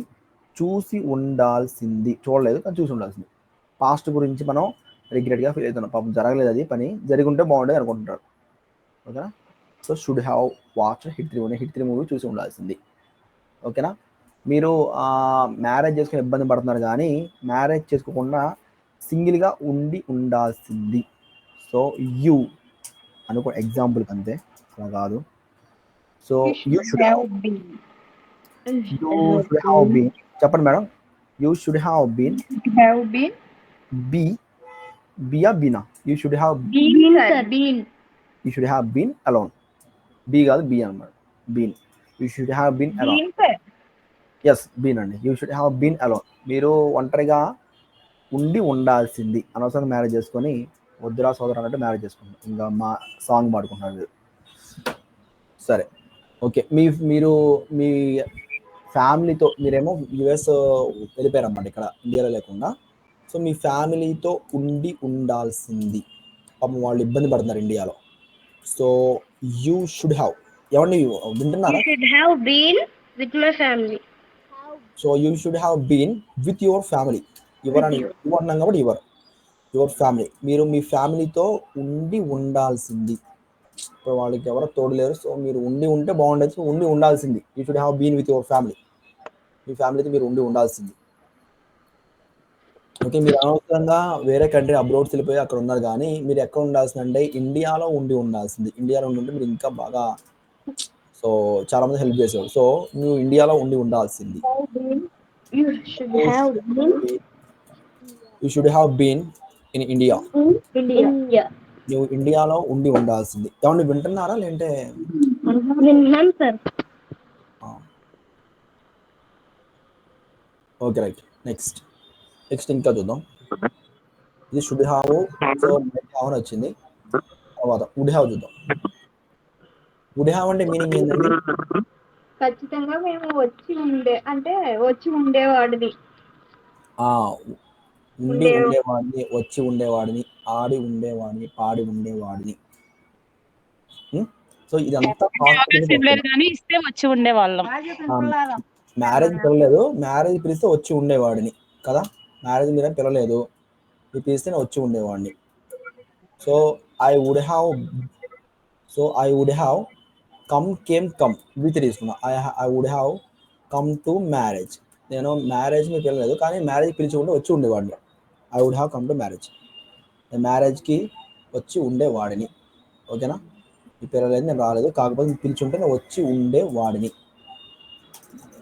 చూసి ఉండాల్సింది, చూడలేదు కానీ చూసి ఉండాల్సింది. పాస్ట్ గురించి మనం రిగ్రెట్గా ఫీల్ అవుతున్నాం, పాపం జరగలేదు, అది పని జరిగి ఉంటే బాగుండేది అనుకుంటున్నారు. ఓకేనా? So should have watched Hit 3 movie చూసి ఉండాల్సింది. ఓకేనా? మీరు మ్యారేజ్ చేసుకుని ఇబ్బంది పడుతున్నారు కానీ మ్యారేజ్ చేసుకోకుండా సింగిల్గా ఉండాల్సింది. సో యూ అనుకో, ఎగ్జాంపుల్ అంతే, అలా కాదు. So you should have been. చెప్పండి madam. You should have been. బియా బీనా? You should have been alone. Be కాదు, బి అన్నమాట, been. You should have been alone. Yes, been అండి. You should have been alone. మీరు ఒంటరిగా ఉండాల్సింది. అనవసరంగా మ్యారేజ్ చేసుకొని వద్దురా సోదరు అన్నట్టు మ్యారేజ్ చేసుకుంటాం, ఇంకా మా సాంగ్ పాడుకుంటున్నారు. సరే, ఓకే. మీరు మీ ఫ్యామిలీతో, మీరేమో యుఎస్ వెళ్ళిపోయారన్నమాట, ఇక్కడ ఇండియాలో లేకుండా. సో మీ ఫ్యామిలీతో ఉండాల్సింది, పాపం వాళ్ళు ఇబ్బంది పడుతున్నారు ఇండియాలో. సో యూ షుడ్ హ్యావ్, ఎవరిని వింటున్నారా? So you should have been with your family. Your అన్నాం కాబట్టి యువర్ ఫ్యామిలీ. మీరు మీ ఫ్యామిలీతో ఉండాల్సింది. ఇప్పుడు వాళ్ళకి ఎవరో తోడు లేరు, సో మీరు ఉంటే బాగుండొచ్చు, ఉండాల్సింది. You should have been with your family. మీ ఫ్యామిలీతో మీరు ఉండాల్సింది. ఓకే, మీరు అనవసరంగా వేరే కంట్రీ అబ్రోడ్స్ వెళ్ళిపోయి అక్కడ ఉన్నారు కానీ మీరు ఎక్కడ ఉండాల్సింది అంటే ఇండియాలో ఉండాల్సింది. ఇండియాలో ఉంటే మీరు ఇంకా బాగా, సో చాలా మంది హెల్ప్ చేసేవారు. సో నువ్వు ఇండియాలో ఉండాల్సింది. You should have been in India. నువ్వు ఇండియాలో ఉండాల్సింది. ఏమన్నా వింటున్నారా లేదంటే? Okay, right. నెక్స్ట్ ఇంకా చూద్దాం. ఇది షుడ్ హ్యావ్, సో హ్యావ్ అని వచ్చింది. తర్వాత వుడ్ హ్యావ్ చూద్దాం. వుడ్ హ్యావ్ అంటే మీనింగ్ ఏంటండి? ఖచ్చితంగా మేము వచ్చి ఉండేవాడిని. ఉండేవాడిని, వచ్చి ఉండేవాడిని, ఆడి ఉండేవాడిని, పాడి ఉండేవాడిని. సో ఇదంతా వచ్చి ఉండేవాళ్ళం. మ్యారేజ్ పిలవలేదు, మ్యారేజ్ పిలిస్తే వచ్చి ఉండేవాడిని కదా. మ్యారేజ్ మీద పిలవలేదు, మీరు పిలిస్తే వచ్చి ఉండేవాడిని. So I would have come with తీసుకున్నా. I would have come to marriage. నేను మ్యారేజ్ మీద పిలవలేదు కానీ మ్యారేజ్ పిలిచి ఉంటే వచ్చి ఉండేవాడిని. I would have come to marriage. మ్యారేజ్కి వచ్చి ఉండేవాడిని. ఓకేనా? ఈ పిలవలేదు, నేను రాలేదు, కాకపోతే పిలిచి ఉంటే నేను వచ్చి ఉండేవాడిని.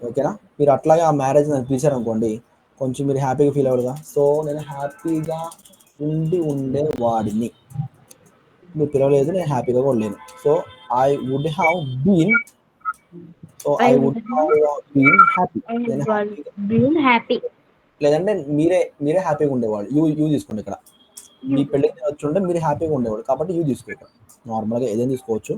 ఓకేనా? మీరు అట్లాగే ఆ మ్యారేజ్ నన్ను పిలిచారనుకోండి, కొంచెం మీరు హ్యాపీగా ఫీల్ అవ్వరుగా. సో నేను హ్యాపీగా ఉండేవాడిని. మీరు పిలవలేదు, నేను హ్యాపీగా ఉండలేను. So I would have been happy. లేదంటే మీరే హ్యాపీగా ఉండేవాళ్ళు. యూ తీసుకోండి. ఇక్కడ మీ పెళ్ళికి వచ్చి ఉంటే మీరు హ్యాపీగా ఉండేవాడు కాబట్టి యూ తీసుకో. నార్మల్గా ఏదైనా తీసుకోవచ్చు.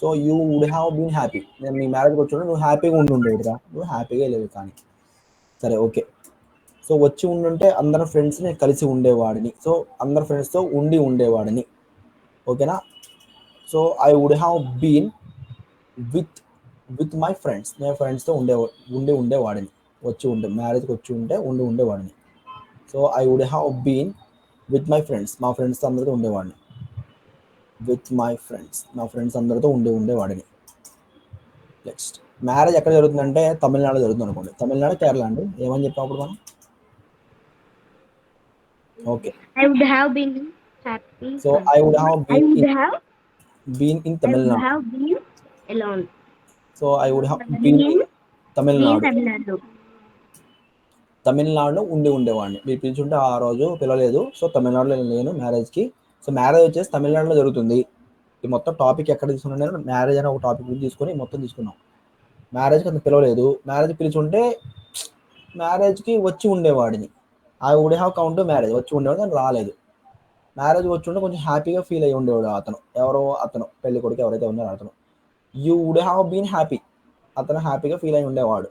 So you would have been happy. నేను మీ మ్యారేజ్కి వచ్చి నువ్వు హ్యాపీగా ఉండేవాడుగా, నువ్వు హ్యాపీగా లేవు కానీ. సరే, ఓకే. సో వచ్చి ఉండుంటే అందరు ఫ్రెండ్స్ని కలిసి ఉండేవాడిని. సో అందరు ఫ్రెండ్స్తో ఉండేవాడిని. ఓకేనా. So I would have been with my friends, నేను ఫ్రెండ్స్తో ఉండేవాడిని, మ్యారేజ్కి వచ్చి ఉండేవాడిని. So I would have been with my friends, మా ఫ్రెండ్స్ అందరితో ఉండేవాడిని. విత్ మై ఫ్రెండ్స్, నా ఫ్రెండ్స్ అందరితో ఉండేవాడిని. నెక్స్ట్ మ్యారేజ్ ఎక్కడ జరుగుతుందంటే తమిళనాడు జరుగుతుంది అనుకోండి. తమిళనాడు, కేరళ అండి. ఏమని చెప్పాం అప్పుడు మనం? Okay. I would have been happy. So I would have been in I would Tamil Nadu. have been alone. So I would have been in Tamil Nadu. తమిళనాడులో ఉండేవాడిని. మీరు పిలిచుంటే ఆ రోజు పిలవలేదు. సో తమిళనాడులో నేను మ్యారేజ్కి. సో మ్యారేజ్ వచ్చేసి తమిళనాడులో జరుగుతుంది. ఈ మొత్తం టాపిక్ ఎక్కడ తీసుకున్నాను నేను? మ్యారేజ్ అనే ఒక టాపిక్ గురించి తీసుకొని మొత్తం తీసుకున్నాం. మ్యారేజ్కి అంత పిలవలేదు. మ్యారేజ్ పిలిచుంటే మ్యారేజ్కి వచ్చి ఉండేవాడిని. I would have count marriage, వచ్చి ఉండేవాడు కానీ రాలేదు. మ్యారేజ్ వచ్చి ఉంటే కొంచెం హ్యాపీగా ఫీల్ అయ్యి ఉండేవాడు అతను పెళ్లి కొడుకు ఎవరైతే ఉన్నారో అతను. You would have been happy, అతను హ్యాపీగా ఫీల్ అయ్యి ఉండేవాడు.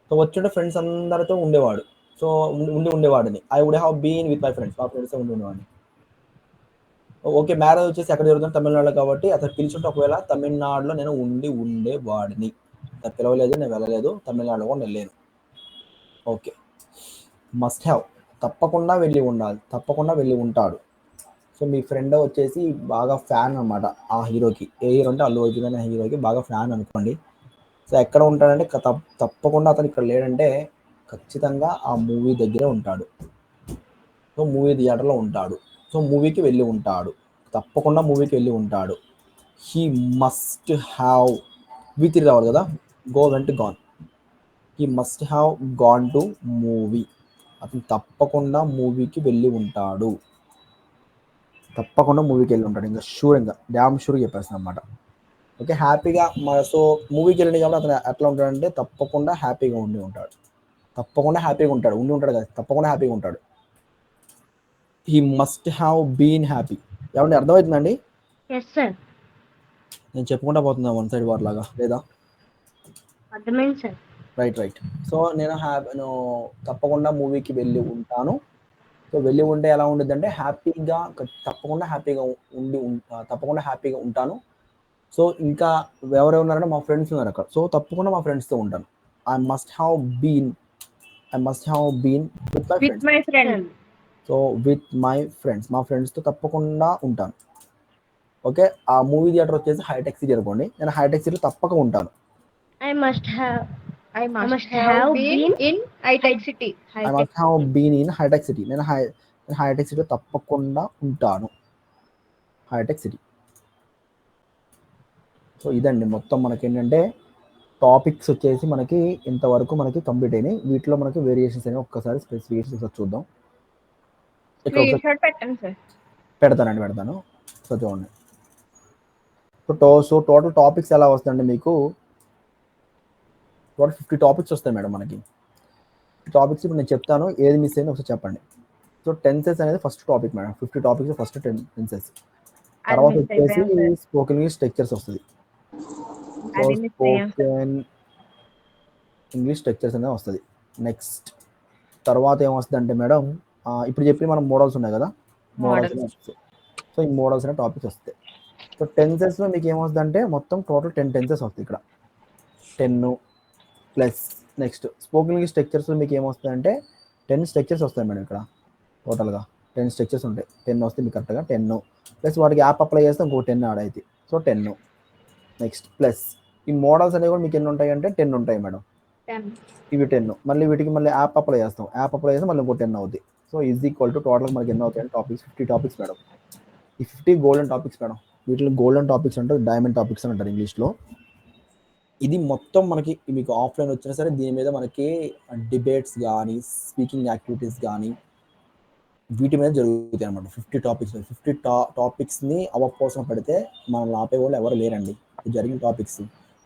సో వచ్చిండే ఫ్రెండ్స్ అందరితో ఉండేవాడు. సో ఉండేవాడిని. I would have been with my friends, మా ఫ్రెండ్స్తో ఉండేవాడిని. ఓకే. మ్యారేజ్ వచ్చేసి ఎక్కడ జరుగుతుంది? తమిళనాడులో. కాబట్టి అతను పిలిచుంటే ఒకవేళ తమిళనాడులో నేను ఉండేవాడిని. అతను పిలవలేదు, నేను వెళ్ళలేదు, తమిళనాడులో కూడా వెళ్ళలేను. ఓకే. మస్ట్ హ్యావ్, తప్పకుండా వెళ్ళి ఉండాలి, తప్పకుండా వెళ్ళి ఉంటాడు. సో మీ ఫ్రెండ్ వచ్చేసి బాగా ఫ్యాన్ అనమాట ఆ హీరోకి. ఏ హీరో అంటే అల్లు అర్జున్ అనే హీరోకి బాగా ఫ్యాన్ అనుకోండి. సో ఎక్కడ ఉంటాడంటే తప్పకుండా అతను ఇక్కడ లేడంటే ఖచ్చితంగా ఆ మూవీ దగ్గరే ఉంటాడు. సో మూవీ థియేటర్లో ఉంటాడు. సో మూవీకి వెళ్ళి ఉంటాడు, తప్పకుండా మూవీకి వెళ్ళి ఉంటాడు. హీ మస్ట్ హ్యావ్, విత్ రావాలి కదా, went gone. He must have gone to movie, అతను తప్పకుండా మూవీకి వెళ్ళి ఉంటాడు. తప్పకుండా మూవీకి వెళ్ళి ఉంటాడు. ఇంకా షూర్గా డ్యామ్ షూర్గా చెప్పేస్తాను అనమాట. ఓకే. హ్యాపీగా సో మూవీకి వెళ్ళండి కాబట్టి అతను ఎట్లా ఉంటాడంటే తప్పకుండా హ్యాపీగా ఉంటాడు. తప్పకుండా హ్యాపీగా ఉంటాడు కదా, తప్పకుండా హ్యాపీగా ఉంటాడు. He must have been happy. ఏమంటే అర్థమవుతుందండి? Yes, sir. నేను చెప్పుకుంటా పోతున్నా వన్ సైడ్ వార్ లాగా, లేదా? అర్థమైంది సార్. రైట్. సో నేను తప్పకుండా మూవీకి వెళ్ళి ఉంటాను. సో వెళ్ళి ఉంటే ఎలా ఉంటుంది అంటే హ్యాపీగా, తప్పకుండా హ్యాపీగా ఉంటాను. సో ఇంకా ఎవరెవరు ఉన్నారంటే మా ఫ్రెండ్స్ ఉన్నారు అక్కడ. సో తప్పకుండా మా ఫ్రెండ్స్తో ఉంటాను. I must have been with my friends. So with my friends, మా ఫ్రెండ్స్తో తప్పకుండా ఉంటాను. ఓకే. ఆ మూవీ థియేటర్ వచ్చేసి హైటెక్ సిటీ అనుకోండి. నేను హైటెక్ సిటీలో తప్పక ఉంటాను. I must have been in high-tech city. I must have been in hitech city. నేను హైటెక్ సిటీలో తప్పకుండా ఉంటాను. Hitech city. సో ఇదండి మొత్తం మనకి ఏంటంటే టాపిక్స్ వచ్చేసి మనకి ఇంతవరకు మనకి కంప్లీట్ అయినాయి. వీటిలో మనకి వేరియేషన్స్ అనేవి ఒక్కసారి స్పెసిఫికేషన్స్ చూద్దాం. పెడతాను. సో చూడండి. సో టోటల్ టాపిక్స్ ఎలా వస్తాయంటే మీకు టోటల్ 50 టాపిక్స్ వస్తాయి మేడం మనకి. టాపిక్స్ ఇప్పుడు నేను చెప్తాను, ఏది మిస్ అయిందో ఒకసారి చెప్పండి. సో టెన్సెస్ అనేది first topic madam. 50 topics first tenses. తర్వాత వచ్చేసి స్పోకెన్ ఇంగ్లీష్ స్ట్రక్చర్స్ వస్తుంది. సో స్పోకెన్ ఇంగ్లీష్ స్ట్రక్చర్స్ అనేది వస్తుంది. నెక్స్ట్ తర్వాత ఏమొస్తుంది అంటే మేడం ఇప్పుడు చెప్పి మనం మోడల్స్ ఉన్నాయి కదా, మోడల్స్. సో ఈ మోడల్స్ అనే టాపిక్స్ వస్తాయి. సో టెన్సెస్లో మీకు ఏమొస్తుంది అంటే మొత్తం టోటల్ 10 టెన్సెస్ వస్తాయి ఇక్కడ. 10 ప్లస్ నెక్స్ట్ స్పోకెన్ ఇంగ్లీష్ స్ట్రక్చర్స్లో మీకు ఏమొస్తుంది అంటే 10 స్ట్రక్చర్స్ వస్తాయి మేడం. ఇక్కడ టోటల్గా 10 స్ట్రక్చర్స్ ఉంటాయి. 10 వస్తాయి మీకు కరెక్ట్గా. 10 ప్లస్ వాటికి యాప్ అప్లై చేస్తే ఇంకో 10 యాడ్ అవుతాయి. సో 10 నెక్స్ట్ ప్లస్ ఈ మోడల్స్ అనేవి కూడా మీకు ఎన్ని ఉంటాయి అంటే 10 ఉంటాయి మేడం. ఇవి 10 మళ్ళీ వీటికి మళ్ళీ యాప్ అప్లై చేస్తాం. యాప్ అప్లై చేస్తే మళ్ళీ ఇంకో 10 అవుతాయి. So is equal to total మనకి ఎన్ని అవుతాయి అంటే టాపిక్స్ 50 టాపిక్స్ మేడం. ఈ 50 గోల్డెన్ టాపిక్స్ మేడం. వీటిలో గోల్డెన్ టాపిక్స్ అంటే డైమండ్ టాపిక్స్ అని అంటారు ఇంగ్లీష్లో. ఇది మొత్తం మనకి మీకు ఆఫ్లైన్ వచ్చినా సరే దీని మీద మనకి డిబేట్స్ కానీ స్పీకింగ్ యాక్టివిటీస్ కానీ వీటి మీద జరుగుతాయి అనమాట. 50 టాపిక్స్ 50 టాపిక్స్ని అవపోసం పెడితే మనం ఆపే వాళ్ళు ఎవరు లేరండి. జరిగిన టాపిక్స్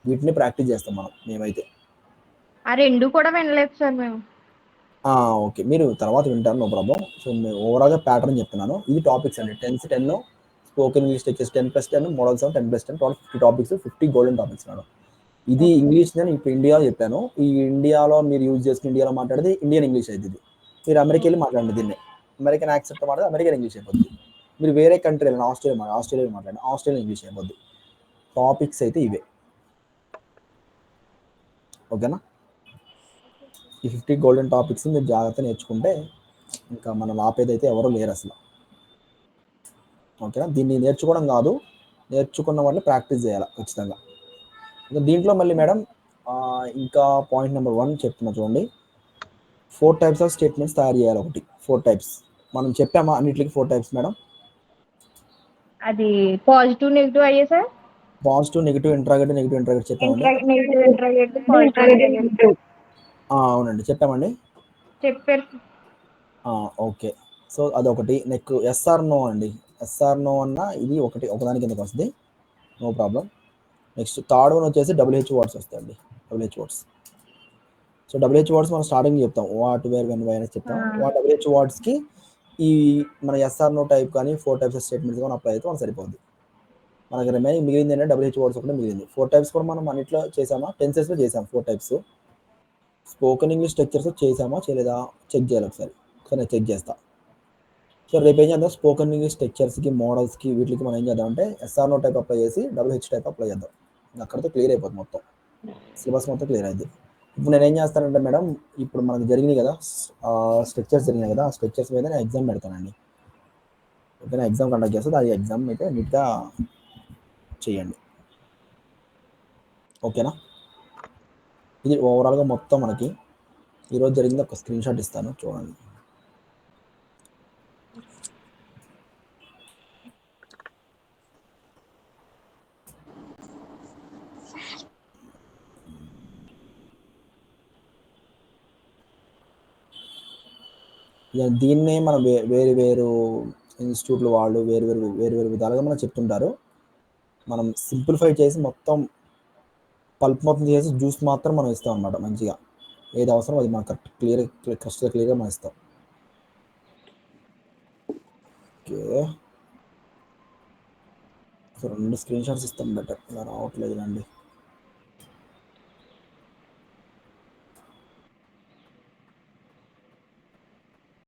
వీటిని ప్రాక్టీస్ చేస్తాం మేమైతే. ఆ రెండు కూడా వినలేదు సార్ మేము. ఓకే, మీరు తర్వాత వింటారు, నో ప్రాబ్లం. సో నేను ఓవరాల్గా ప్యాటర్న్ చెప్తున్నాను. ఇది టాపిక్స్ అండి. 10 స్పోకెన్ ఇంగ్లీష్ వచ్చేసి 10+10 models 10+10 total 50 topics 50 golden topics madam. ఇది ఇంగ్లీష్ నేను ఇప్పుడు ఇండియాలో చెప్పాను. ఈ ఇండియాలో మీరు యూజ్ చేసుకుని ఇండియాలో మాట్లాడితే ఇండియన్ ఇంగ్లీష్ అయితే ఇది. మీరు అమెరికా వెళ్ళి మాట్లాడండి దీన్ని, అమెరికన్ యాక్సెంట్ మాట్లాడితే అమెరికన్ ఇంగ్లీష్ అయిపోతుంది. మీరు వేరే కంట్రీ వెళ్ళండి, ఆస్ట్రేలియా మాట్లాడండి, ఆస్ట్రేలియా ఇంగ్లీష్ అయిపోద్ది. టాపిక్స్ అయితే ఇవే. ఓకేనా? ఈ 50 గోల్డెన్ టాపిక్స్ మీరు జాగ్రత్త నేర్చుకుంటే ఇంకా మనం ఆపేదైతే ఎవరూ లేరు అసలు. ఓకేనా? దీన్ని నేర్చుకోవడం కాదు, నేర్చుకున్న వాళ్ళు ప్రాక్టీస్ చేయాలి ఖచ్చితంగా. ఇంకా దీంట్లో మళ్ళీ మేడం ఇంకా పాయింట్ నెంబర్ 1 చెప్తున్నా చూడండి. 4 టైప్స్ ఆఫ్ స్టేట్మెంట్స్ తయారు చేయాలి. ఒకటి 4 టైప్స్ మనం చెప్పామా అన్నిటికి 4 టైప్స్ మేడం? అది పాజిటివ్ నెగిటివ్ అయ్యే sir? Positive, negative, interrogative, negative interrogative చెప్పామండి. నెగిటివ్ ఇంట్రాగేటివ్ పాజిటివ్ అవునండి చెప్పామండి. చెప్పారు. ఓకే, సో అదొకటి. నెక్స్ట్ ఎస్ఆర్ నో అండి. ఎస్ఆర్ నో అన్న ఇది ఒకదాని కిందకి వస్తుంది, no problem. Next third one వచ్చేసి WH వర్డ్స్ వస్తాయండి. WH words. So WH words మనం స్టార్టింగ్ చెప్తాం, వాట్, వేర్, వెన్, వై అని చెప్తాం. WH వర్డ్స్కి ఈ మన ఎస్ఆర్ నో టైప్ కానీ 4 టైప్స్ ఆఫ్ స్టేట్మెంట్స్ కానీ అప్లై అయితే మనకు సరిపోద్ది. మనకి రిమైనింగ్ మిగిలింది ఏంటంటే WH వర్డ్స్ ఒకటి మిగిలింది. 4 టైప్స్ కూడా మనం అన్నిట్లో చేసామా, టెన్సెస్లో చేసాం 4 టైప్స్. స్పోకెన్ ఇంగ్లీష్ స్ట్రక్చర్స్ చేసామా చేయలేదా చెక్ చేయాలి ఒకసారి నేను చెక్ చేస్తా. సో రేపు ఏం చేద్దాం, స్పోకెన్ ఇంగ్లీష్ స్ట్రక్చర్స్కి, మోడల్స్కి, వీటికి మనం ఏం చేద్దాం అంటే ఎస్ఆర్ నో టైప్ అప్లై చేసి WH టైప్ అప్లై చేద్దాం. అక్కడితో క్లియర్ అయిపోతుంది, మొత్తం సిలబస్ మొత్తం క్లియర్ అయింది. ఇప్పుడు నేను ఏం చేస్తానంటే మేడం, ఇప్పుడు మనకు జరిగినాయి కదా స్ట్రక్చర్స్ జరిగినాయి కదా, ఆ స్ట్రక్చర్స్ మీద నేను ఎగ్జామ్ పెడతానండి. ఓకేనా? ఎగ్జామ్ కండక్ట్ చేస్తుంది, అది ఎగ్జామ్ అయితే నీట్గా చేయండి. ఓకేనా? ఇది ఓవరాల్గా మొత్తం మనకి ఈరోజు జరిగింది. ఒక స్క్రీన్ షాట్ ఇస్తాను చూడండి. దీన్నే మనం వేరు వేరు ఇన్స్టిట్యూట్లు వాళ్ళు వేరు వేరు విధాలుగా మనం చెప్తుంటారు. మనం సింప్లిఫై చేసి మొత్తం పల్ప్ మొత్తం చేసి జ్యూస్ మాత్రం మనం ఇస్తాం అనమాట. మంచిగా ఏది అవసరం అది మనం కరెక్ట్ క్లియర్గా మనం ఇస్తాం. ఓకే, సో 2 స్క్రీన్ షాట్స్ ఇస్తాం బెటర్, ఇలా రావట్లేదు అండి.